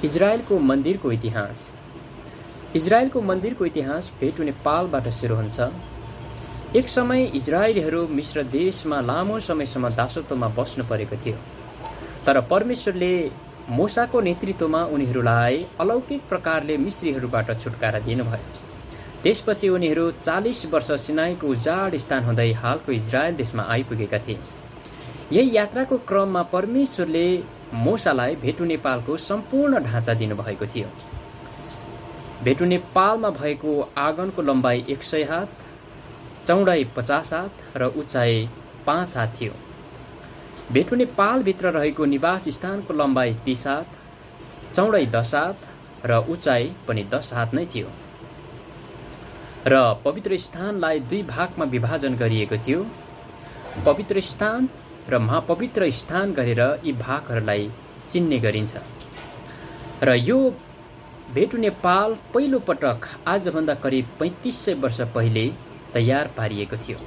इजरायलको मन्दिरको इतिहास। इजरायलको मन्दिरको इतिहास भेटु नेपालबाट सुरु हुन्छ। एक समय इजरायलीहरू मिश्र देशमा लामो समयसम्म दासत्वमा बस्नु परेको थियो। तर परमेश्वरले मोसाको नेतृत्वमा उनीहरूलाई अलौकिक प्रकारले मिश्रीहरूबाट छुटकारा दिनुभयो। त्यसपछि उनीहरू 40 वर्ष सिनाईको उजाड स्थान हुँदै हालको इजरायल देशमा आइपुगेका थिए। यही यात्राको क्रममा परमेश्वरले मोसालाई भेटु नेपालको सम्पूर्ण ढाँचा दिनुभएको थियो। भेटु नेपालमा भएको आँगनको लम्बाइ 100 हात, चौडाइ 50 हात र उचाइ 5 हात थियो। भेटु नेपालभित्र रहेको निवास स्थानको लम्बाइ 30 हात, चौडाइ 10 हात र उचाइ पनि 10 हात नै थियो। र पवित्र स्थानलाई 2 भागमा विभाजन गरिएको थियो। पवित्र स्थान र महापवित्र स्थान गरेर यी भागहरूलाई चिन्ने गरिन्छ। र यो भेटु नेपाल पहिलो पटक आजभन्दा करिब 3500 वर्ष पहिले तयार पारिएको थियो।